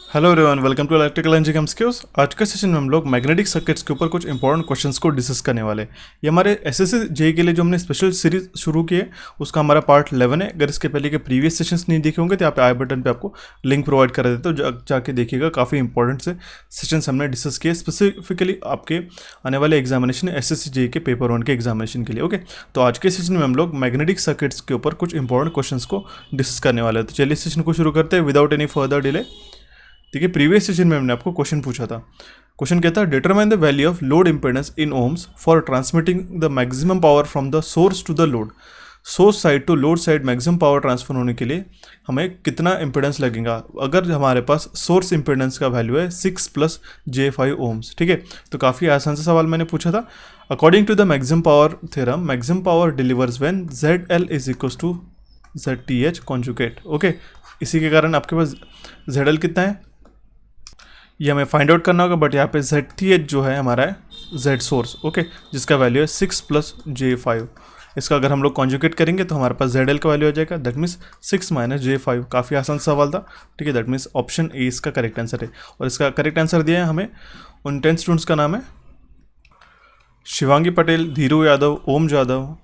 Hello everyone, welcome to electrical engineering skills. आज के session में हम लोग मैग्नेटिक सर्किट्स के ऊपर कुछ इंपॉर्टेंट क्वेश्चंस को डिस्कस करने वाले हैं। ये हमारे एसएससी जेईई के लिए जो हमने स्पेशल सीरीज शुरू की है उसका हमारा पार्ट 11 है। अगर इसके पहले के प्रीवियस सेशंस नहीं देखे होंगे तो यहाँ पे आई बटन पे आपको लिंक प्रोवाइड कर देता हूँ, जाके देखिएगा। काफ़ी इंपॉर्टेंट से सेशंस हमने डिस्कस किए स्पेसिफिकली आपके आने वाले एग्जामिनेशन एसएससी जेईई के पेपर 1 के एग्जामिनेशन के लिए। ओके, तो आज के सेशन में हम लोग मैग्नेटिक सर्किट्स के ऊपर कुछ इंपॉर्टेंट क्वेश्चंस को डिस्कस करने वाले हैं। तो चलिए सेशन को शुरू करते हैं विदाउट एनी फर्दर डिले। ठीक है, प्रीवियस सेशन में हमने आपको क्वेश्चन पूछा था। क्वेश्चन कहता है determine the value of load impedance in ohms for transmitting the maximum power from the source to the load. Source side to load side maximum power transfer होने के लिए हमें कितना इंपेडेंस लगेगा अगर हमारे पास सोर्स इंपेडेंस का वैल्यू है 6 + j5 ओम्स। ठीक है, तो काफ़ी आसान सा सवाल मैंने पूछा था। According to the maximum power theorem, maximum power delivers when ZL = ZTH conjugate. Okay, इसी के कारण आपके पास ZL कितना है ये हमें फाइंड आउट करना होगा, बट यहाँ पे ZTH जो है हमारा है Z सोर्स। ओके, जिसका वैल्यू है 6 + j5। इसका अगर हम लोग कॉन्जुगेट करेंगे तो हमारे पास ZL का वैल्यू आ जाएगा, दैट मीन्स 6 - j5। काफ़ी आसान सवाल था। ठीक है, दैट मीन्स ऑप्शन ए इसका करेक्ट आंसर है। और इसका करेक्ट आंसर दिया है हमें उन 10 स्टूडेंट्स का नाम है शिवांगी पटेल, धीरू यादव, ओम जादव,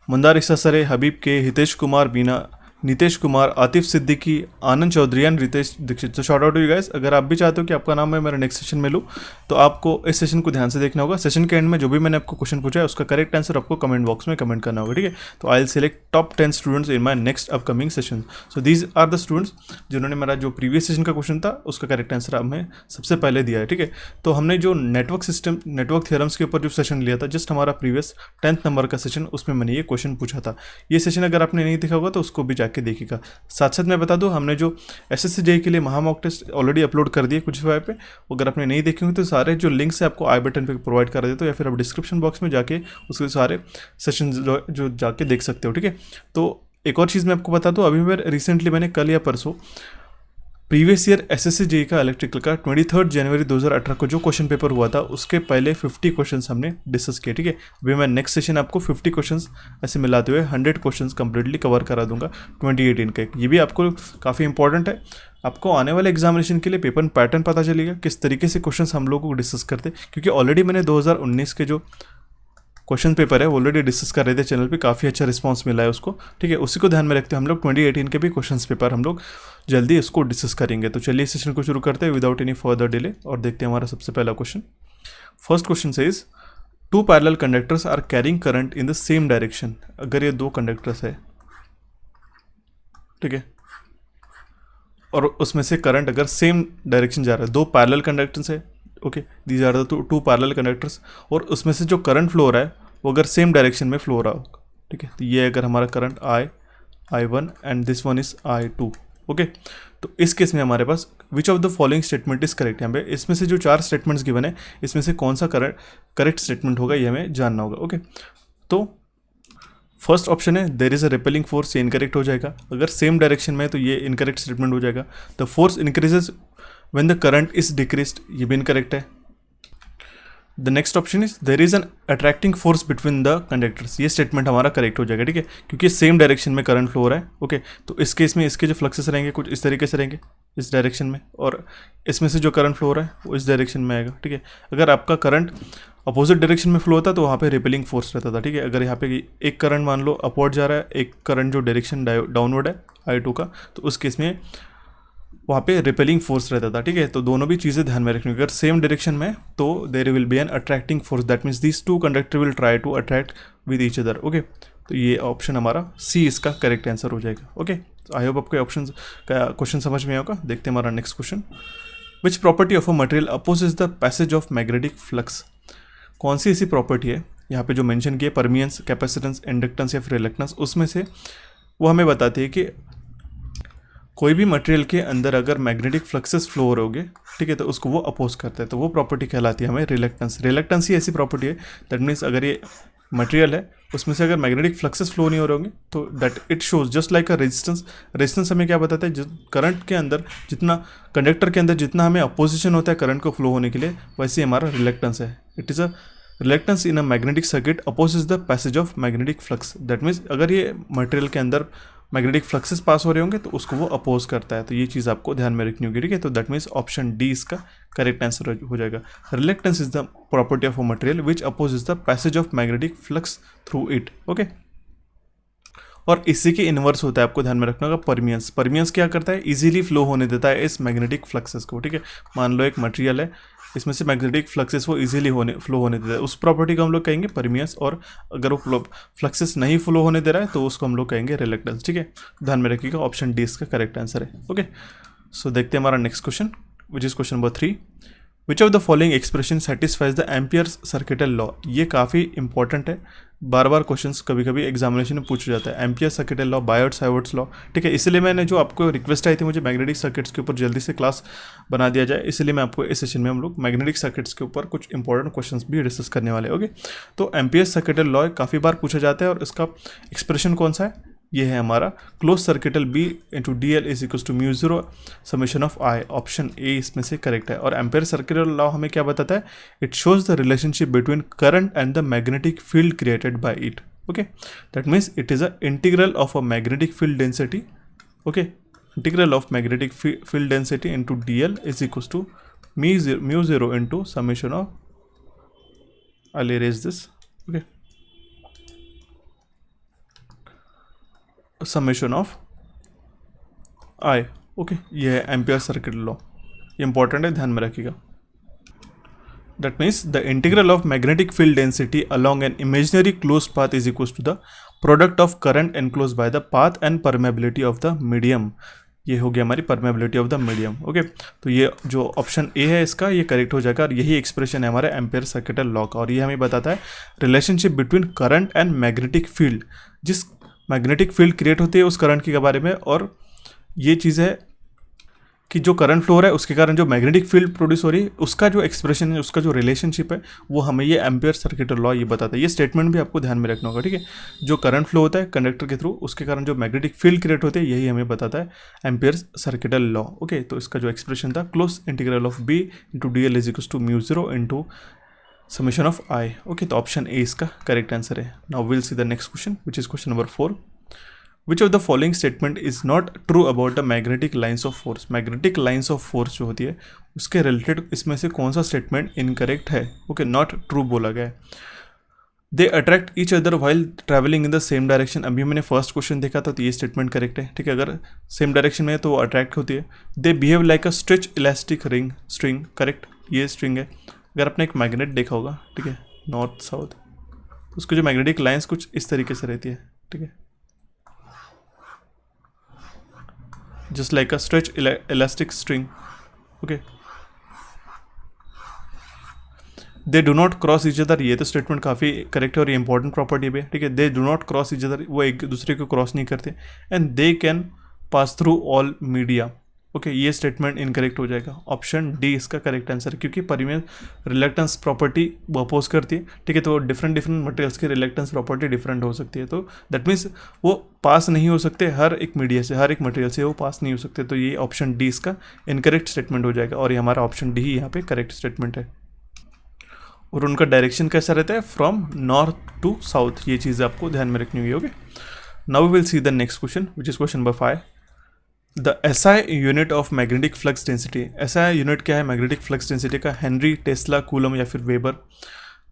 मंदार सरे, हबीब के, हितेश कुमार, बीना, नीतेश कुमार, आतिफ सिद्दीकी, आनंद चौधरी एंड रितेश दीक्षित। तो शॉर्ट आउट यू गाइस। अगर आप भी चाहते हो कि आपका नाम मैं मेरा नेक्स्ट सेशन में लूँ तो आपको इस सेशन को ध्यान से देखना होगा। सेशन के एंड में जो भी मैंने आपको क्वेश्चन पूछा है उसका करेक्ट आंसर आपको कमेंट बॉक्स में कमेंट करना होगा। ठीक है, तो I will select top 10 students in my next upcoming session. So these are the students जिन्होंने मेरा जो प्रीवियस सेशन का क्वेश्चन था उसका करेक्ट आंसर हमें सबसे पहले दिया है। ठीक है, तो हमने जो नेटवर्क सिस्टम नेटवर्क थ्योरम्स के ऊपर जो सेशन लिया था, जस्ट हमारा प्रीवियस 10th नंबर का सेशन, उसमें मैंने ये क्वेश्चन पूछा था। ये सेशन अगर आपने नहीं देखा होगा तो उसको भी जाके देखिएगा। साथ साथ मैं बता दूं, हमने जो एसएससी जेईई के लिए महा मॉक टेस्ट ऑलरेडी अपलोड कर दिए कुछ वेब पे। अगर आपने नहीं देखे होंगे तो सारे जो लिंक्स है आपको आई बटन पे प्रोवाइड कर देता हूं, या फिर आप डिस्क्रिप्शन बॉक्स में जाके उसके सारे सेशन जो जाके देख सकते हो। ठीक है, तो एक और चीज़ मैं आपको बता दूं, अभी मैं रिसेंटली मैंने कल या परसों प्रीवियस ईयर एसएससी जेईई का इलेक्ट्रिकल का 23 जनवरी 2018 को जो क्वेश्चन पेपर हुआ था उसके पहले 50 क्वेश्चंस हमने डिस्कस किए। ठीक है, अभी मैं नेक्स्ट सेशन आपको 50 क्वेश्चंस ऐसे मिलाते हुए 100 क्वेश्चंस कंप्लीटली कवर करा दूंगा 2018 के। ये भी आपको काफ़ी इंपॉर्टेंट है। आपको आने वाले एग्जामिनेशन के लिए पेपर पैटर्न पता चलेगा किस तरीके से क्वेश्चंस हम लोग को डिस्कस करते, क्योंकि ऑलरेडी मैंने 2019 के जो क्वेश्चन पेपर है वो ऑलरेडी डिस्कस कर रहे थे चैनल पे, काफ़ी अच्छा रिस्पांस मिला है उसको। ठीक है, उसी को ध्यान में रखते हैं हम लोग 2018 के भी क्वेश्चन पेपर हम लोग जल्दी इसको डिस्कस करेंगे। तो चलिए सेशन को शुरू करते हैं विदाउट एनी फर्दर डिले और देखते हैं हमारा सबसे पहला क्वेश्चन। फर्स्ट क्वेश्चन से is 2 parallel conductors are carrying current in the same direction. अगर ये 2 कंडक्टर्स है, ठीक है, और उसमें से करंट अगर सेम डायरेक्शन जा रहा है, 2 पैरेलल कंडक्टर्स है। Okay, these are the 2 parallel conductors, और उसमें से जो करंट फ्लो हो रहा है वो अगर सेम डायरेक्शन में फ्लो हो रहा होगा। ठीक है, तो ये अगर हमारा current I1 and this one is I2। Okay, तो इस केस में हमारे पास which of the following statement is correct. यहाँ पे इसमें से जो 4 स्टेटमेंट्स गिवन है इसमें से कौन सा करेक्ट स्टेटमेंट होगा ये हमें जानना होगा। ओके, तो फर्स्ट ऑप्शन है there is a repelling force, ये इनकरेक्ट हो जाएगा। अगर सेम डायरेक्शन में है तो ये इनकरेक्ट स्टेटमेंट हो जाएगा। The force increases when the current is decreased, ये भी इनकरेक्ट है। The next option is there is an attracting force between the conductors, ये स्टेटमेंट हमारा करेक्ट हो जाएगा। ठीक है, क्योंकि सेम डायरेक्शन में करंट फ्लो हो रहा है। ओके, तो इस केस में इसके जो फ्लक्सेस रहेंगे कुछ इस तरीके से रहेंगे इस डायरेक्शन में, और इसमें से जो करंट फ्लो हो रहा है वो इस डायरेक्शन में आएगा। ठीक है, अगर आपका करंट अपोजिट डायरेक्शन में फ्लो होता तो वहाँ पे रिपेलिंग फोर्स रहता था। ठीक है, अगर यहाँ पे एक करंट मान लो अपवर्ड जा रहा है, एक करंट जो डायरेक्शन डाउनवर्ड है I2 का, तो उस केस में वहाँ पे रिपेलिंग फोर्स रहता था। ठीक है, तो दोनों भी चीज़ें ध्यान में रखनी। अगर सेम डायरेक्शन में तो there will be an attracting force, that means these 2 conductor will try to attract with each other. Okay, तो ये ऑप्शन हमारा सी इसका करेक्ट आंसर हो जाएगा। ओके, तो आई होप आपको ऑप्शन का क्वेश्चन समझ में होगा। देखते हैं हमारा next question. Which property of a material opposes the passage of magnetic flux. कौन सी ऐसी प्रॉपर्टी है यहाँ पे जो मेंशन की है, परमियंस, कैपेसिटेंस, इंडक्टेंस या फिर रिलक्टेंस, उसमें से वो हमें बताती है कि कोई भी मटेरियल के अंदर अगर मैग्नेटिक फ्लक्सेस फ्लो हो रहे होंगे, ठीक है, तो उसको वो अपोज करता है, तो वो प्रॉपर्टी कहलाती है हमें रिलक्टेंस। रिलक्टेंस ही ऐसी प्रॉपर्टी है, दैट मीन्स अगर ये मटेरियल है उसमें से अगर मैग्नेटिक फ्लक्सेस फ्लो नहीं हो रहे होंगे तो that it shows just like a resistance. Resistance हमें क्या बताता है, करंट के अंदर जितना कंडक्टर के अंदर जितना हमें अपोजिशन होता है करंट को फ्लो होने के लिए, वैसे ही हमारा रिलक्टेंस है। It is a reluctance in a magnetic circuit opposes the passage of magnetic flux. That means अगर ये मटेरियल के अंदर मैग्नेटिक फ्लक्सेस पास हो रहे होंगे तो उसको वो अपोज करता है। तो ये चीज़ आपको ध्यान में रखनी होगी, ठीक है। तो दैट मीन्स ऑप्शन डी इसका करेक्ट आंसर हो जाएगा। Reluctance is the property of a material which oppose the passage of magnetic flux through it, okay. और इसी के इन्वर्स होता है, आपको ध्यान में रखना होगा परमियंस। परमियंस क्या करता है, इजीली फ्लो होने देता है इस मैग्नेटिक फ्लक्सेस को, ठीक है। मान लो एक मटेरियल है, इसमें से मैग्नेटिक फ्लक्सेस वो इजीली फ्लो होने देता है, उस प्रॉपर्टी को हम लोग कहेंगे परमियंस। और अगर वो फ्लक्सेस नहीं फ्लो होने दे रहा है तो उसको हम लोग कहेंगे रिलेक्टेंस, ठीक है। ध्यान में रखिएगा, ऑप्शन डी इसका करेक्ट आंसर है, ओके। सो देखते हैं हमारा next question, which is question number 3। Which of the following expression satisfies the amperes circuital law. ये काफ़ी इंपॉर्टेंट है, बार बार क्वेश्चंस कभी कभी एग्जामिनेशन में पूछा जाता है। Ampere circuital law, Biot Savart's law, ठीक है। इसलिए मैंने जो आपको रिक्वेस्ट आई थी मुझे मैग्नेटिक सर्किट्स के ऊपर जल्दी से क्लास बना दिया जाए, इसलिए मैं आपको इस सेशन में हम लोग मैग्नेटिक सर्किट्स के ऊपर कुछ इंपॉर्टेंट क्वेश्चंस भी डिस्कस करने वाले, ओके। तो एम्पियर सर्किटल लॉ काफ़ी बार पूछा जाता है और इसका एक्सप्रेशन कौन सा है, ये है हमारा close circuital B into D L is equal to mu zero summation of I. Option A इसमें से करेक्ट है। और एम्पियर सर्किटल लॉ हमें क्या बताता है, it shows the relationship between current and the magnetic field created by it, okay. That means it is a integral of a magnetic field density, okay. Integral of magnetic field density into D L is equal to mu zero into summation of, I will erase this, okay, summation of I, okay. ये है ampere circuit law, ये important है, ध्यान में रखिएगा। That means the integral of magnetic field density along an imaginary close path is equal to the product of current enclose by the path and permeability of the medium. ये हो गया हमारी permeability of the medium, okay. तो ये जो option A है इसका ये करेक्ट हो जाएगा और यही एक्सप्रेशन है हमारे एम्पियर सर्किटल लॉ का। और ये हमें बताता है relationship between current and magnetic field, जिस मैग्नेटिक फील्ड क्रिएट होती है उस करंट के बारे में। और ये चीज़ है कि जो करंट फ्लो हो रहा है उसके कारण जो मैग्नेटिक फील्ड प्रोड्यूस हो रही है उसका जो एक्सप्रेशन है, उसका जो रिलेशनशिप है वो हमें ये एम्पियर सर्किटल लॉ ये बताता है। ये स्टेटमेंट भी आपको ध्यान में रखना होगा, ठीक है। जो करंट फ्लो होता है कंडक्टर के थ्रू उसके कारण जो मैग्नेटिक फील्ड क्रिएट होते हैं यही हमें बताता है एम्पियर सर्किटल लॉ, ओके। तो इसका जो एक्सप्रेशन था close integral of B into D L is equal to mu zero into summation of I, okay. तो ऑप्शन ए इसका करेक्ट आंसर है। Now will see the next question which is question number 4। Which of the following statement is not true about the magnetic lines of force. Magnetic lines of force जो होती है उसके related इसमें से कौन सा statement incorrect है, okay, not true बोला गया है। They attract each other while travelling in the same direction. अभी मैंने फर्स्ट क्वेश्चन देखा था तो ये स्टेटमेंट करेक्ट है, ठीक है। अगर सेम डायरेक्शन में है तो वो अट्रैक्ट होती है। They behave like a stretch elastic ring string, correct, ये स्ट्रिंग है। अगर आपने एक मैग्नेट देखा होगा, ठीक है, नॉर्थ साउथ, तो उसकी जो मैग्नेटिक लाइन्स कुछ इस तरीके से रहती है, ठीक है, just like a stretch elastic string, okay। They do not cross each other, ये तो स्टेटमेंट काफ़ी करेक्ट है और ये इंपॉर्टेंट प्रॉपर्टी भी है, ठीक है। They do not cross each other, वो एक दूसरे को क्रॉस नहीं करते। And they can pass through all media, okay. ये स्टेटमेंट इनकरेक्ट हो जाएगा। ऑप्शन डी इसका करेक्ट आंसर है, क्योंकि परिमेय रिलेक्टेंस प्रॉपर्टी वो अपोज करती है, ठीक है। तो डिफरेंट मटेरियल्स की रिलेक्टेंस प्रॉपर्टी डिफरेंट हो सकती है, तो दैट मीन्स वो पास नहीं हो सकते हर एक मीडिया से, हर एक मटेरियल से वो पास नहीं हो सकते। तो ये ऑप्शन डी इसका इनकरेक्ट स्टेटमेंट हो जाएगा और ये हमारा ऑप्शन डी ही यहाँ पे करेक्ट स्टेटमेंट है। और उनका डायरेक्शन कैसा रहता है, फ्रॉम नॉर्थ टू साउथ, ये चीज़ आपको ध्यान में रखनी होगी, okay. Now we will see the next question which is question number 5। The SI unit of magnetic flux density. SI unit क्या है मैग्नेटिक फ्लक्स डेंसिटी का, हेनरी, टेस्ला, कूलम या फिर वेबर।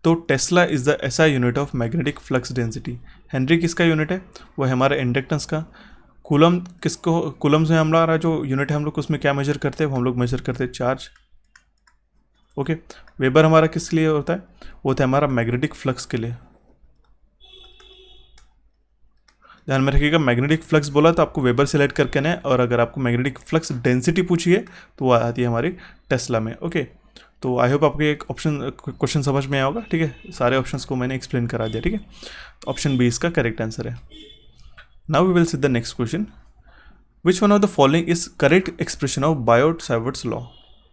तो tesla is the SI unit of magnetic flux density. Henry किसका unit है, वो है हमारा इंडक्टेंस का। कूलम किसको, कूलम से हमारा जो यूनिट है हम लोग उसमें क्या मेजर करते हैं, वो हम लोग मेजर करते हैं चार्ज, ओके। वेबर हमारा किस लिए होता है, वो होता है हमारा मैग्नेटिक फ्लक्स के लिए। ध्यान में रखिएगा, मैग्नेटिक फ्लक्स बोला तो आपको वेबर सेलेक्ट करके आना है, और अगर आपको मैग्नेटिक फ्लक्स डेंसिटी पूछिए तो वो आती है हमारी टेस्ला में, ओके। तो आई होप आपको एक क्वेश्चन समझ में आया होगा, ठीक है। सारे ऑप्शंस को मैंने एक्सप्लेन करा दिया, ठीक है। ऑप्शन बी इसका करेक्ट आंसर है। Now we will see the next question. Which one of the following is correct expression of Biot Savart's law.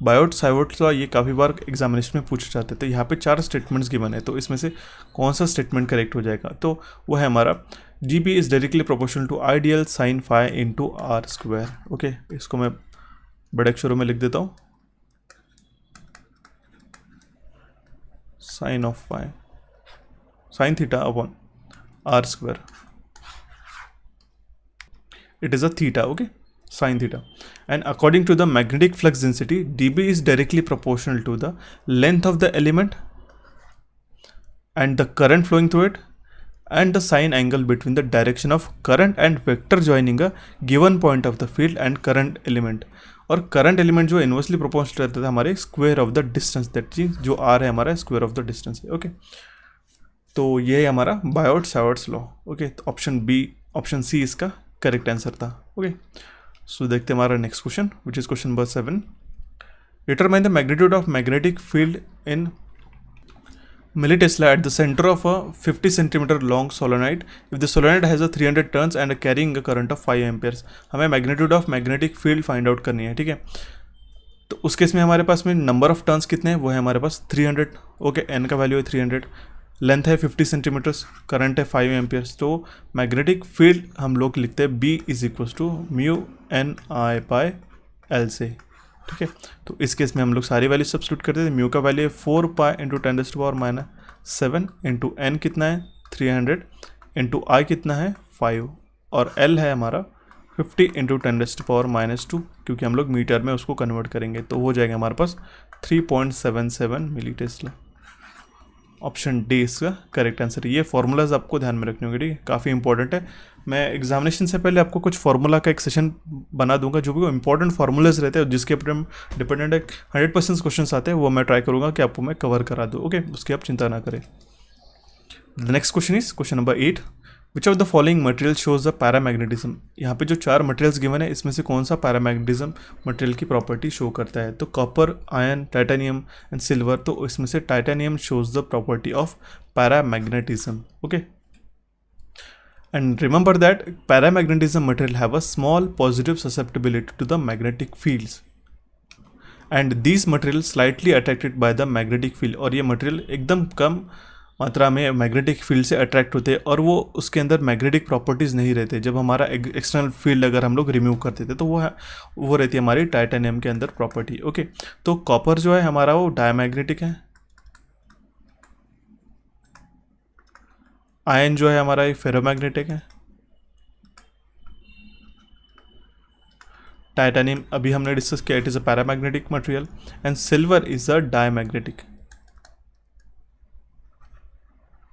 Biot Savart's law ये काफ़ी बार एग्जामिनेशन में पूछे जाते थे। यहाँ पे 4 स्टेटमेंट्स गिवन है, तो इसमें से कौन सा स्टेटमेंट करेक्ट हो जाएगा, तो वो है हमारा G B is directly proportional to ideal sine phi into R square, okay. इसको मैं बड़े अक्षरों में लिख देता हूँ, sine of phi sine theta upon R square. it is a theta, okay, sin theta. And according to the magnetic flux density, dB is directly proportional to the length of the element and the current flowing through it and the sine angle between the direction of current and vector joining a given point of the field and current element. और current element जो inversely proportional रहता था हमारे square of the distance, that चीज जो are है हमारा square of the distance है, ओके। तो ये है हमारा बायोट-सावर्ट्स लॉ, ओके। तो ऑप्शन सी इसका करेक्ट आंसर था, ओके। सो देखते हैं हमारा next question which is question number 7। Determine the magnitude of magnetic field in millitesla at the center of a 50 cm long solenoid if the solenoid has a 300 turns and carrying a current of 5 amperes। हमें magnitude of magnetic field find out करनी है, ठीक है। तो उस case में हमारे पास में नंबर ऑफ टर्न्स कितने हैं, वो है हमारे पास 300, ओके। एन का वैल्यू है 300, लेंथ है 50 सेंटीमीटर्स, करंट है 5 एम्पियर्स। तो मैग्नेटिक फील्ड हम लोग लिखते हैं B is equal to mu N I by L से, ठीक है। तो इस केस में हम लोग सारी वैल्यू सब्स्टिट्यूट करते थे। म्यू का वैल्यू है 4 पाई इंटू 10⁻⁷ इंटू एन कितना है 300 इंटू आई कितना है 5 और एल है हमारा 50 इंटू 10⁻⁻2 क्योंकि हम लोग मीटर में उसको कन्वर्ट करेंगे तो हो जाएगा हमारे पास 3.77 मिली टेस्ला। ऑप्शन डी इसका करेक्ट आंसर है। ये फॉर्मूलाज आपको ध्यान में रखने होंगे, ठीक है, काफ़ी इंपॉर्टेंट है। मैं एग्जामिनेशन से पहले आपको कुछ फार्मूला का एक सेशन बना दूंगा जो भी इंपॉर्टेंट फार्मूलाज रहते हैं जिसके ऊपर डिपेंडेंट है 100% क्वेश्चन आते हैं, वो मैं ट्राई करूंगा कि आपको मैं कवर करा दूँ, ओके। उसकी आप चिंता ना करें। The next question is question number 8। Which of the following material shows the paramagnetism. यहाँ पे जो 4 मटेरियल्स गिवन है इसमें से कौन सा पैरामैग्नेटिज्म मटेरियल की प्रॉपर्टी शो करता है। तो copper, iron, titanium and silver. तो इसमें से titanium shows the property of paramagnetism, okay. And remember that paramagnetism material have a small positive susceptibility to the magnetic fields and these material slightly attracted by the magnetic field. और ये material एकदम कम मात्रा में magnetic field से attract होते हैं और वो उसके अंदर मैग्नेटिक प्रॉपर्टीज़ नहीं रहते। जब हमारा एक्सटर्नल फील्ड अगर हम लोग रिमूव करते थे तो वो रहती है हमारी टाइटेनियम के अंदर प्रॉपर्टी, ओके। तो कॉपर जो है हमारा वो डायमैग्नेटिक है, आयरन जो है हमारा फेरोमैग्नेटिक है, टाइटेनियम अभी हमने डिस्कस किया it is a paramagnetic material and silver is a diamagnetic.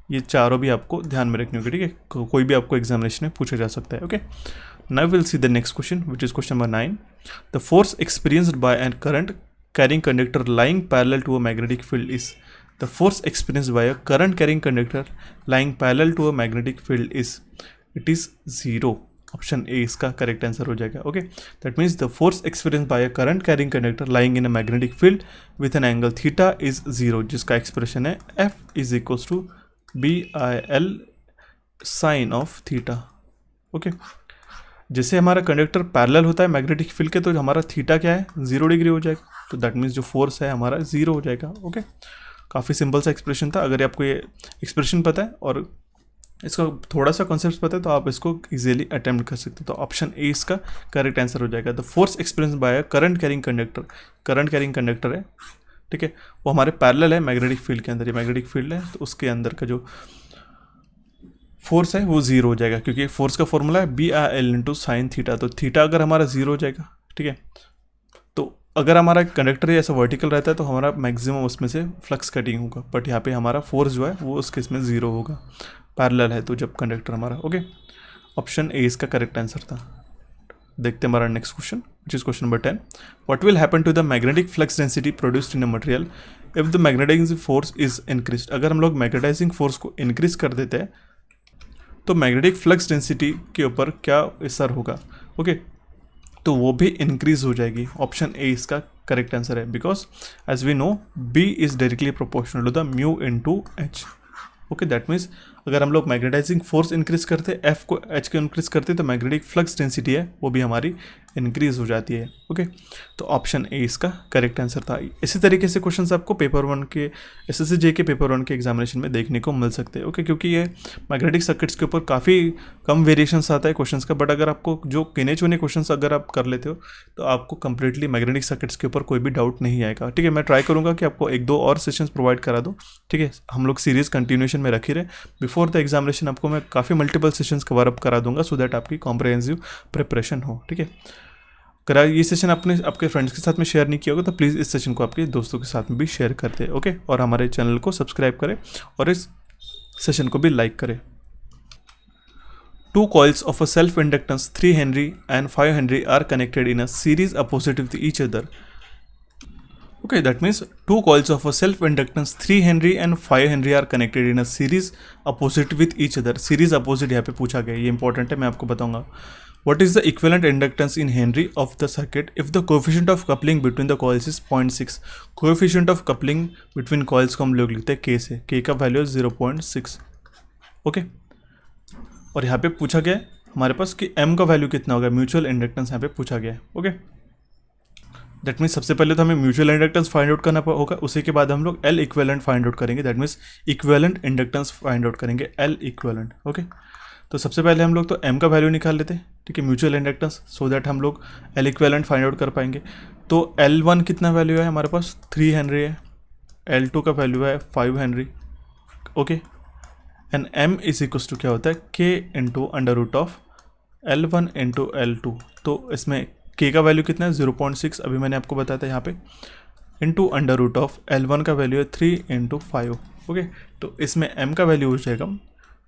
ये चारों भी आपको ध्यान में रखने होंगे, ठीक है। कोई भी आपको एग्जामिनेशन में पूछा जा सकता है, okay. Now will see the next question which is question number 9। The force experienced by an current carrying conductor lying parallel to a magnetic field is. The force experienced by a current carrying conductor lying parallel to a magnetic field is, it is 0। Option A इसका correct answer हो जाएगा, okay. That means the force experience by a current carrying conductor lying in a magnetic field with an angle theta is 0, जिसका expression है F is equal to BIL sine of theta, okay. जैसे हमारा conductor parallel होता है magnetic field के तो हमारा theta क्या है 0 डिग्री हो जाएगा, तो दैट मीन्स जो फोर्स है हमारा 0 हो जाएगा, ओके। काफ़ी सिंपल सा एक्सप्रेशन था। अगर आपको ये एक्सप्रेशन पता है और इसका थोड़ा सा कॉन्सेप्ट पता है तो आप इसको इजीली अटेम्प्ट कर सकते हो। तो ऑप्शन ए इसका करेक्ट आंसर हो जाएगा। The force experience by current carrying conductor है, ठीक है, वो हमारे पैरेलल है मैग्नेटिक फील्ड के अंदर। ये मैग्नेटिक फील्ड है तो उसके अंदर का जो फोर्स है वो 0 हो जाएगा क्योंकि फोर्स का फॉर्मूला है BIL इंटू साइन थीटा। तो थीटा अगर हमारा 0 हो जाएगा, ठीक है। तो अगर हमारा कंडक्टर ऐसा वर्टिकल रहता है तो हमारा मैक्सिमम उसमें से फ्लक्स कटिंग होगा, बट यहाँ पे हमारा फोर्स जो है वो उसके इसमें 0 होगा, पैरेलल है तो जब कंडक्टर हमारा, ओके। ऑप्शन ए इसका करेक्ट आंसर था। देखते हैं हमारा next question which is question number 10। What will happen to the magnetic flux density produced in a material if the magnetizing force is increased. अगर हम लोग मैग्नेटाइजिंग फोर्स को increase कर देते हैं तो मैग्नेटिक फ्लक्स डेंसिटी के ऊपर क्या असर होगा, ओके। तो वो भी इंक्रीज हो जाएगी। ऑप्शन ए इसका करेक्ट आंसर है because as we know B is directly proportional to the mu into H, okay. That means अगर हम लोग मैग्नेटाइजिंग फोर्स इंक्रीज करते F को H को इंक्रीज करते तो मैग्नेटिक फ्लक्स डेंसिटी है वो भी हमारी इंक्रीज हो जाती है, ओके। तो ऑप्शन ए इसका करेक्ट आंसर था। इसी तरीके से क्वेश्चंस आपको पेपर 1 के SSC के पेपर 1 के एग्जामिनेशन में देखने को मिल सकते हैं, ओके। क्योंकि ये मैग्नेटिक सर्किट्स के ऊपर काफ़ी कम वेरिएशंस आता है क्वेश्चंस का, बट अगर आपको जो गिने चुने क्वेश्चंस अगर आप कर लेते हो तो आपको कंप्लीटली मैग्नेटिक सर्किट्स के ऊपर कोई भी डाउट नहीं आएगा, ठीक है। मैं ट्राई करूँगा कि आपको 1-2 और सेशंस प्रोवाइड करा दो, ठीक है। हम लोग सीरीज कंटिन्यूएशन में रख ही रहे। बिफोर द एग्जामिनेशन आपको मैं काफ़ी मल्टीपल सेशंस कवर अप करा दूंगा, सो दैट आपकी कॉम्प्रहेंसिव प्रिपरेशन हो, ठीक है। अगर ये सेशन आपने आपके फ्रेंड्स के साथ में शेयर नहीं किया होगा तो प्लीज़ इस सेशन को आपके दोस्तों के साथ में भी शेयर कर दें, ओके। और हमारे चैनल को सब्सक्राइब करें और इस सेशन को भी लाइक करें। Two coils of a self-inductance 3 Henry and 5 Henry are connected in a series opposite with each other. Okay, that means two coils of a self-inductance 3 Henry and 5 Henry are connected in a series opposite with each other. Series opposite यहाँ पे पूछा गया, ये important है, मैं आपको बताऊंगा. What is the equivalent inductance in Henry of the circuit if the coefficient of coupling between the coils is 0.6? Coefficient of coupling between coils को हम लोग लिखते हैं K से, K का वैल्यू है 0.6, ओके। और यहाँ पे पूछा गया है हमारे पास कि M का वैल्यू कितना होगा, म्यूचुअल इंडक्टेंस यहाँ पे पूछा गया है, ओके। दैट मीन्स सबसे पहले तो हमें म्यूचुअल इंडक्टेंस फाइंड आउट करना होगा, उसी के बाद हम लोग L इक्विवेलेंट फाइंड आउट करेंगे, that means equivalent inductance find out करेंगे, L इक्विवेलेंट, ओके। तो सबसे पहले हम लोग तो M का वैल्यू निकाल लेते हैं, ठीक है, म्यूचुअल इंडक्टेंस, सो दैट हम लोग L इक्विवेलेंट फाइंड आउट कर पाएंगे। तो L1 कितना वैल्यू है हमारे पास, 3 हेनरी है, L2 का वैल्यू है 5 henry, okay. And M is equals to क्या होता है, K into under root of L1 into L2। तो इसमें K का वैल्यू कितना है 0.6, अभी मैंने आपको बताया था यहाँ पे, into under root of L1 का वैल्यू है 3 इंटू 5, ओके। तो इसमें M का वैल्यू हो जाएगा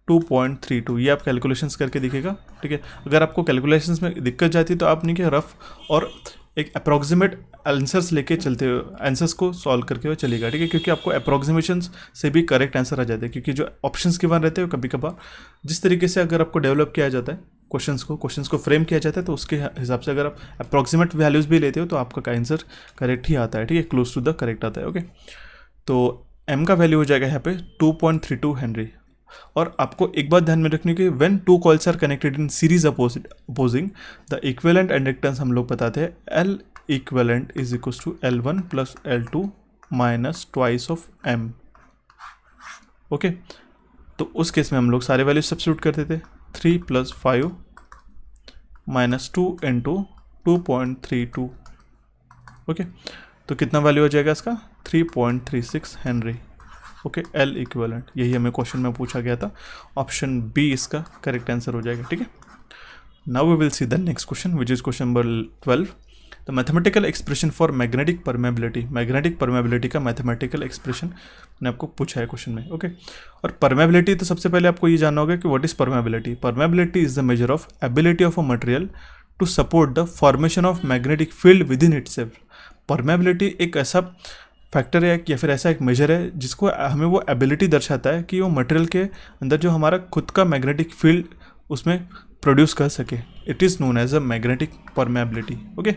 2.32, ये आप कैलकुलेशंस करके दिखेगा, ठीक है। अगर आपको कैलकुलेशंस में दिक्कत जाती है तो आप नहीं कि रफ और एक अप्रॉक्सीमेट आंसर्स लेके चलते हो, आंसर्स को सॉल्व करके हुए चलेगा, ठीक है, क्योंकि आपको अप्रॉक्सीमेशंस से भी करेक्ट आंसर आ जाते हैं, क्योंकि जो ऑप्शंस गिवन रहते हैं कभी कभार जिस तरीके से अगर आपको डेवलप किया जाता है क्वेश्चंस को फ्रेम किया जाता है, तो उसके हिसाब से अगर आप अप्रॉक्सीमेट वैल्यूज़ भी लेते हो तो आपका आंसर करेक्ट ही आता है, ठीक है, क्लोज टू द करेक्ट आता है, ओके। तो M का वैल्यू हो जाएगा यहाँ पे 2.32 हेनरी। और आपको एक बात ध्यान में रखनी है कि when two coils are connected in series opposing the equivalent inductance हम लोग बताते हैं L equivalent is equals to L1 plus L2 minus twice of M, okay. तो उस केस में हम लोग सारे वैल्यू सब्स्टिट्यूट करते थे, 3 प्लस 5 माइनस 2 इंटू 2.32, ओके। तो कितना वैल्यू हो जाएगा इसका, 3.36 हेनरी, ओके, L इक्विवेलेंट। यही हमें क्वेश्चन में पूछा गया था, ऑप्शन बी इसका करेक्ट आंसर हो जाएगा, ठीक है। Now we will see the next question which is question number 12, the mathematical expression for magnetic permeability. Magnetic permeability का मैथमेटिकल एक्सप्रेशन ने आपको पूछा है क्वेश्चन में, ओके। और परमेबिलिटी, तो सबसे पहले आपको ये जानना होगा कि what is permeability. Permeability is the measure of ability of a material to support the formation of magnetic field within itself. Permeability एक ऐसा फैक्टर है या फिर ऐसा एक मेजर है जिसको हमें वो एबिलिटी दर्शाता है कि वो मटेरियल के अंदर जो हमारा खुद का मैग्नेटिक फील्ड उसमें प्रोड्यूस कर सके। It is known as a magnetic permeability, okay.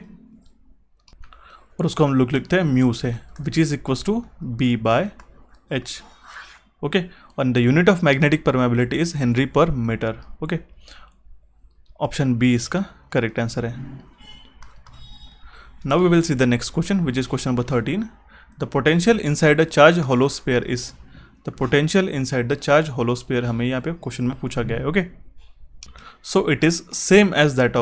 और उसको हम लोग लिखते हैं म्यू से, which is equals to B/H, okay. और the unit of magnetic permeability is henry per metre, okay. Option B इसका करेक्ट आंसर है। Now we will see the next question which is question number 13, the potential inside a charge hollow sphere is. The potential inside the charge hollow sphere हमें यहाँ पे question में पूछा गया है, okay. So it is same as that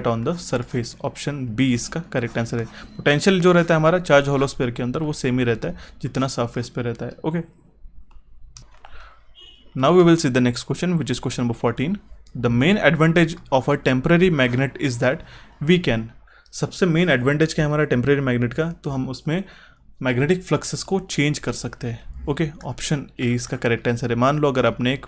on the surface. Option B इसका correct answer है। Potential जो रहता है हमारा चार्ज होलो स्फीयर के अंदर वो सेम ही रहता है जितना सरफेस पे रहता है, okay. Now we will see the next question which is question number 14, the main advantage of a temporary magnet is that we can. सबसे मेन एडवांटेज क्या है हमारा टेम्पररी मैग्नेट का, तो हम उसमें मैग्नेटिक फ्लक्सेस को चेंज कर सकते हैं, ओके। ऑप्शन ए इसका करेक्ट आंसर है। मान लो अगर आपने एक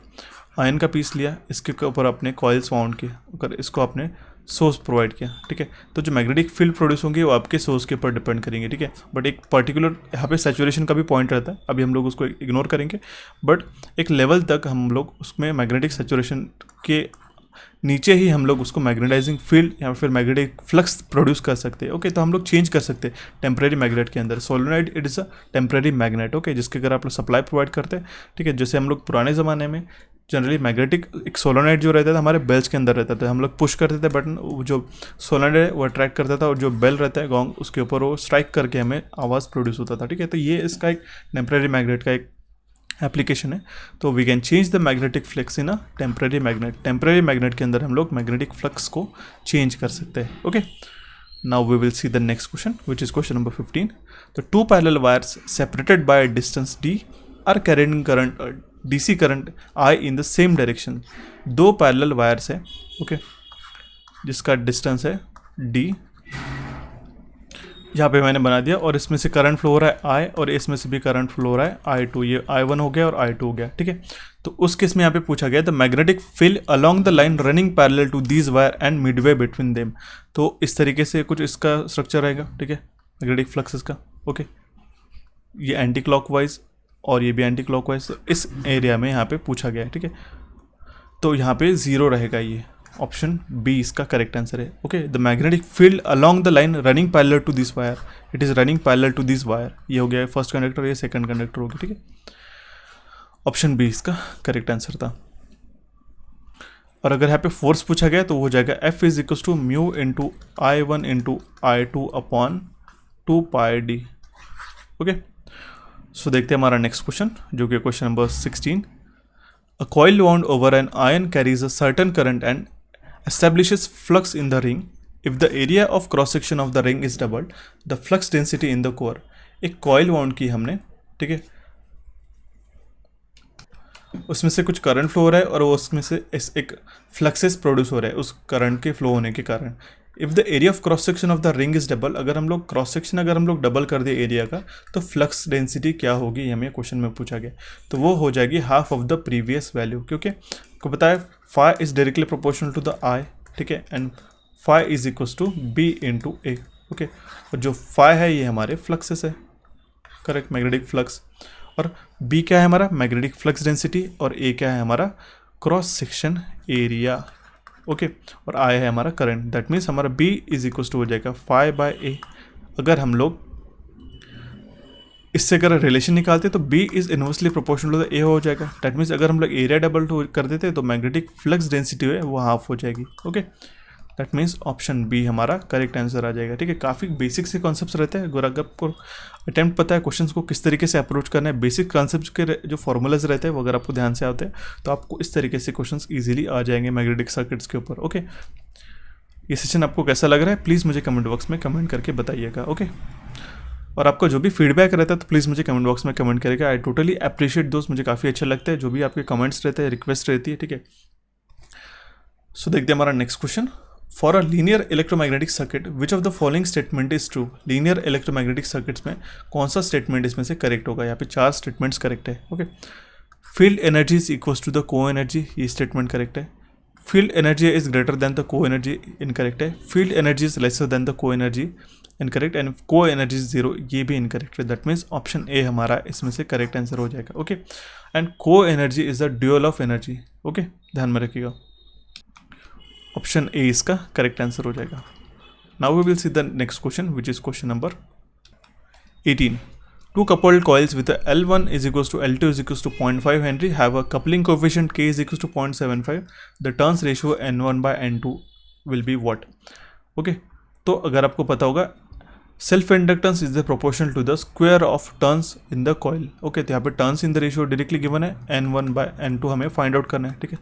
आयन का पीस लिया, इसके ऊपर आपने कॉइल्स माउंट किए, अगर इसको आपने सोर्स प्रोवाइड किया, ठीक है, तो जो मैग्नेटिक फील्ड प्रोड्यूस होंगे वो आपके सोर्स के ऊपर डिपेंड करेंगे, ठीक है। बट एक पर्टिकुलर यहाँ पे सैचुरेशन का भी पॉइंट रहता है, अभी हम लोग उसको इग्नोर करेंगे, बट एक लेवल तक हम लोग उसमें मैग्नेटिक सैचुरेशन के नीचे ही हम लोग उसको मैग्नेटाइजिंग फील्ड या फिर मैग्नेटिक फ्लक्स प्रोड्यूस कर सकते हैं, ओके। तो हम लोग चेंज कर सकते हैं टेम्परेरी मैग्नेट के अंदर। Solenoid it is a temporary magnet, okay, जिसके अगर आप लोग सप्लाई प्रोवाइड करते हैं, ठीक है। जैसे हम लोग पुराने ज़माने में जनरली मैग्नेटिक एक सोलेनोइड जो रहता था हमारे बेल्स के अंदर रहता था, हम लोग पुश करते थे बटन, जो सोलेनोइड है वो अट्रैक्ट करता था और जो बेल रहता है गॉन्ग उसके ऊपर वो स्ट्राइक करके हमें आवाज़ प्रोड्यूस होता था, ठीक है। तो ये इसका एक टेम्परेरी मैग्नेट का एक एप्लीकेशन है। तो we can change the magnetic flux in a temporary magnet. Temporary magnet के अंदर हम लोग मैग्नेटिक फ्लक्स को चेंज कर सकते हैं, okay. Now we will see the next question which is question number 15, the two parallel wires separated by distance d are carrying current DC current I in the same direction. दो parallel wires है, okay, जिसका distance है D, यहाँ पे मैंने बना दिया, और इसमें से करंट फ्लो हो रहा है I और इसमें से भी करंट फ्लो हो रहा है I2, ये I1 हो गया और I2 हो गया, ठीक है। तो उस केस में यहाँ पे पूछा गया the magnetic field along the line running parallel to these wire and midway between them. तो इस तरीके से कुछ इसका स्ट्रक्चर रहेगा, ठीक है, मैग्नेटिक फ्लक्स इसका, ओके, ये एंटी क्लॉकवाइज और ये भी एंटी क्लॉकवाइज, तो इस एरिया में यहाँ पे पूछा गया है, ठीक है। तो यहाँ पे 0 रहेगा, ये ऑप्शन बी इसका करेक्ट आंसर है, okay. The magnetic field along the line running parallel to this wire, it is running parallel to this wire, ये हो गया फर्स्ट कंडक्टर, ये सेकंड कंडक्टर हो गया, ठीक है। ऑप्शन बी इसका करेक्ट आंसर था। और अगर यहाँ पे फोर्स पूछा गया तो वो हो जाएगा F is equal to mu into I1 into I2 upon 2πd, okay. So देखते हैं हमारा नेक्स्ट क्वेश्चन, जो कि question number 16। A coil wound over an iron carries a certain current and establishes flux in the ring. If the area of cross section of the ring is doubled, the flux density in the core. एक coil wound की हमने, ठीक है, उसमें से कुछ current flow हो रहा है और वो उसमें से एक फ्लक्सेस प्रोड्यूस हो रहा है उस करंट के फ्लो होने के कारण। If the area of cross section of the ring is double, अगर हम लोग क्रॉस सेक्शन अगर हम लोग डबल कर दे एरिया का, तो फ्लक्स डेंसिटी क्या होगी, हमें क्वेश्चन में पूछा गया। तो वो हो जाएगी half of the previous value, क्योंकि आपको पता है phi is directly proportional to the I, ठीक है, and phi is equals to B into A, okay. और जो फाई है ये हमारे फ्लक्सेस है, करेक्ट, मैग्नेटिक फ्लक्स, और बी क्या है हमारा मैग्नेटिक फ्लक्स डेंसिटी, और ए क्या है हमारा क्रॉस सेक्शन एरिया, ओके, और आई है हमारा करंट। दैट मीन्स हमारा बी इज इक्वल्स टू हो जाएगा फाई बाय ए। अगर हम लोग इससे अगर रिलेशन निकालते तो B is inversely proportional to the A हो जाएगा। दैट मीन्स अगर हम लोग एरिया डबल कर देते तो मैग्नेटिक फ्लक्स डेंसिटी है वो हाफ हो जाएगी, okay. That means option B हमारा करेक्ट आंसर आ जाएगा, ठीक है। काफ़ी बेसिक से कॉन्सेप्ट्स रहते हैं, अगर आपको अटेम्प्ट पता है क्वेश्चंस को किस तरीके से अप्रोच करना है, बेसिक कॉन्सेप्ट्स के जो फॉर्मूलाज रहते हैं वो अगर आपको ध्यान से आते हैं तो आपको इस तरीके से क्वेश्चंस इजीली आ जाएंगे मैग्नेटिक सर्किट्स के ऊपर, ओके। ये सेशन आपको कैसा लग रहा है प्लीज़ मुझे कमेंट बॉक्स में कमेंट करके बताइएगा, ओके। और आपका जो भी फीडबैक रहता है तो प्लीज़ मुझे कमेंट बॉक्स में कमेंट करेगा। आई टोटली अप्रिशिएट दोस्त, मुझे काफ़ी अच्छा लगता है जो भी आपके कमेंट्स रहते हैं, रिक्वेस्ट रहती है, ठीक है। सो देखते हैं हमारा next question. For a linear electromagnetic circuit which of the following statement is true. Linear electromagnetic circuits में कौन सा स्टेटमेंट इसमें से करेक्ट होगा। यहाँ पे 4 स्टेटमेंट्स करेक्ट है, okay. Field energy is equals to the co energy, ये स्टेटमेंट करेक्ट है। Field energy is greater than the co energy, incorrect है। Field energy is lesser than the co energy, incorrect. And co energy is 0, ये भी incorrect है। That means option A हमारा इसमें से correct answer हो जाएगा, okay. And co energy is the dual of energy, okay, ध्यान में रखिएगा। ऑप्शन ए इसका करेक्ट आंसर हो जाएगा। Now we will see the next question which is question number 18. Two coupled coils with a L1 is equals to L2 is equals to 0.5 Henry have a coupling coefficient K is equals to 0.75. The turns ratio N1 by N2 will be what? Okay, तो अगर आपको पता होगा self inductance is the proportional to the square of turns in the coil, okay. तो यहाँ पे turns in the ratio directly given है, N1 by N2 हमें फाइंड आउट करना है, ठीक है।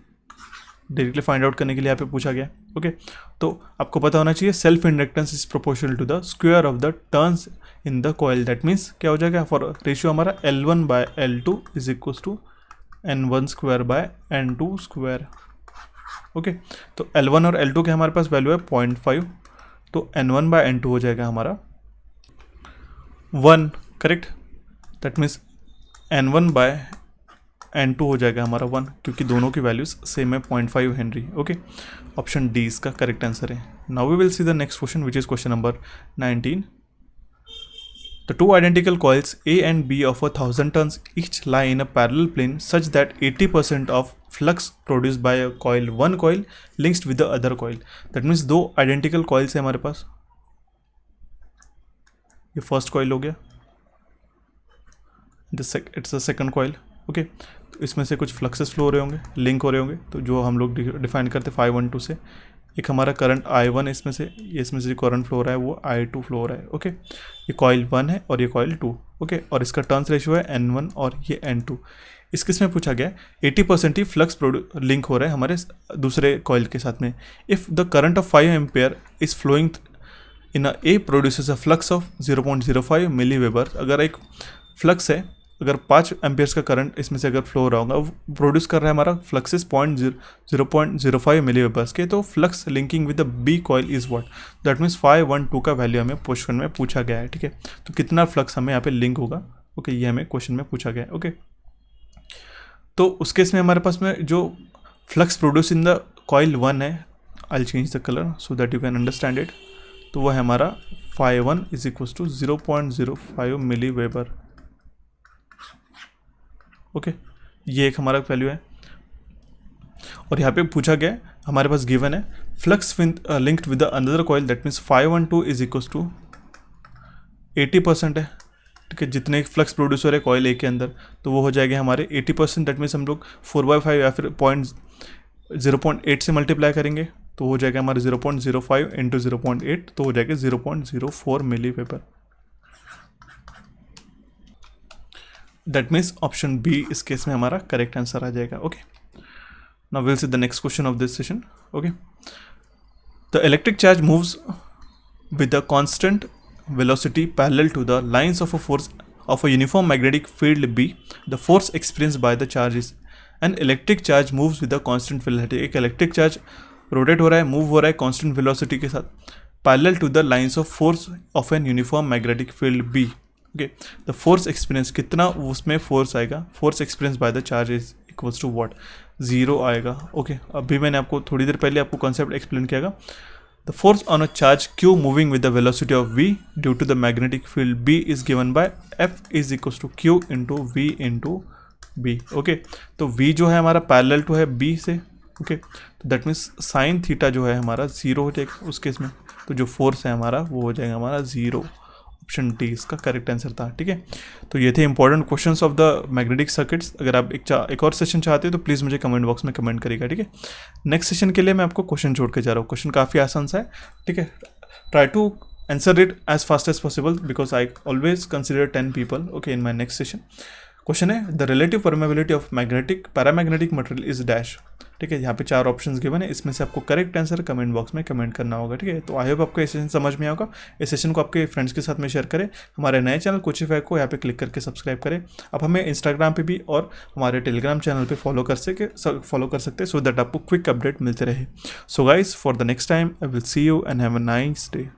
डायरेक्टली फाइंड आउट करने के लिए यहाँ पे पूछा गया, ओके। तो आपको पता होना चाहिए self inductance is proportional to the square of the turns in the coil. That means क्या हो जाएगा, फॉर रेशियो हमारा L1 by L2 is equals to N1 square by N2 square, okay. तो L1 और L2 के हमारे पास value है 0.5, तो N1 by N2 हो जाएगा हमारा 1, correct. That means N1 by N2 हो जाएगा हमारा 1, क्योंकि दोनों की वैल्यूज सेम है 0.5 हेनरी, ओके। ऑप्शन डी इसका करेक्ट आंसर है। Now we will see the next question which is question number 19. The two identical coils A and B of 1000 turns each lie in a parallel plane such that 80% of flux produced by a coil, one coil links with the other coil. That means दो identical coils है हमारे पास, ये first coil हो गया, it's the second coil, okay. तो इसमें से कुछ फ्लक्सेस फ्लो हो रहे होंगे, लिंक हो रहे होंगे, तो जो हम लोग डिफाइन करते 512 से। एक हमारा करंट I1 इसमें से, ये इसमें से जो करंट फ्लो हो रहा है वो I2 फ्लो हो रहा है, ओके। ये कॉइल 1 है और ये कॉइल 2, ओके। और इसका टर्न्स रेशियो है N1 और ये N2। इस केस में पूछा गया 80% ही फ्लक्स लिंक हो रहा है हमारे दूसरे कॉइल के साथ में। If the current of 5 ampere is flowing in A produces a flux of 0.05 milli weber. अगर एक फ्लक्स है अगर 5 एम्पियर्स का करंट इसमें से अगर फ्लो हो रहा होगा, वो प्रोड्यूस कर रहा है हमारा फ्लक्सेस 0.05 मिली वेबर्स के, तो flux linking with the B coil is what, that means 512 का वैल्यू हमें क्वेश्चन में पूछा गया है, ठीक है। तो कितना फ्लक्स हमें यहाँ पे लिंक होगा, ओके, ये हमें क्वेश्चन में पूछा गया है, ओके। तो उस केस में हमारे पास में जो flux produce in the coil 1 है, I change the colour so that you can understand it, तो वो है हमारा φ1 is equal to 0.05 milli weber, okay, ये एक हमारा वैल्यू है। और यहाँ पे पूछा गया है, हमारे पास गिवन है flux linked with another coil, that means φ12 is equal to 80% है, ठीक है। जितने फ्लक्स प्रोड्यूस हो रहे कॉइल ए के अंदर, तो वो हो जाएगा हमारे 80%, दैट मीन्स हम लोग 4/5 या फिर 0.8 से मल्टीप्लाई करेंगे, तो हो जाएगा हमारे 0.05 इंटू 0.8, तो हो जाएगा 0.04 milli weber. That means option B इस केस में हमारा करेक्ट आंसर आ जाएगा, okay. Now will see the next question of this session, okay. The electric charge moves with a constant velocity parallel to the lines of a force of a uniform magnetic field B. The force experienced by the charge is an electric charge moves with a constant velocity. एक electric charge rotate हो रहा है, move हो रहा है constant velocity के साथ, parallel to the lines of force of an uniform magnetic field B, okay. The force experience, कितना उसमें फोर्स आएगा, force experience by the charge is equals to what, 0 आएगा, ओके। अभी मैंने आपको थोड़ी देर पहले आपको कॉन्सेप्ट एक्सप्लेन किया। The force on a charge Q moving with the velocity of v due to the magnetic field B is given by F is equals to Q into V into B, okay. तो V जो है हमारा parallel to है B से, okay, तो दैट means sine theta जो है हमारा 0 हो जाएगा उस केस में, तो जो फोर्स है हमारा वो हो जाएगा हमारा 0। ऑप्शन डी इसका करेक्ट आंसर था, ठीक है। तो ये थे important questions of the magnetic circuits. अगर आप एक और सेशन चाहते हो तो प्लीज़ मुझे कमेंट बॉक्स में कमेंट करिएगा, ठीक है। नेक्स्ट सेशन के लिए मैं आपको क्वेश्चन छोड़ के जा रहा हूँ। क्वेश्चन काफ़ी आसान सा है, ठीक है। Try to answer it as fast as possible because I always consider 10 people, okay, in my next session. Question है the relative permeability of magnetic paramagnetic material is dash, ठीक है। यहाँ पे 4 ऑप्शंस गिवन है, इसमें से आपको करेक्ट आंसर कमेंट बॉक्स में कमेंट करना होगा, ठीक है। तो आई होप आपको ये सेशन समझ में आएगा। इस सेशन को आपके फ्रेंड्स के साथ में शेयर करें। हमारे नए चैनल कोचिफाई को यहाँ पे क्लिक करके सब्सक्राइब करें। आप हमें इंस्टाग्राम पे भी और हमारे टेलीग्राम चैनल पे फॉलो कर सकते सो दैट आपको क्विक अपडेट मिलते रहे। So guys, for the next time I will see you and have a nice day.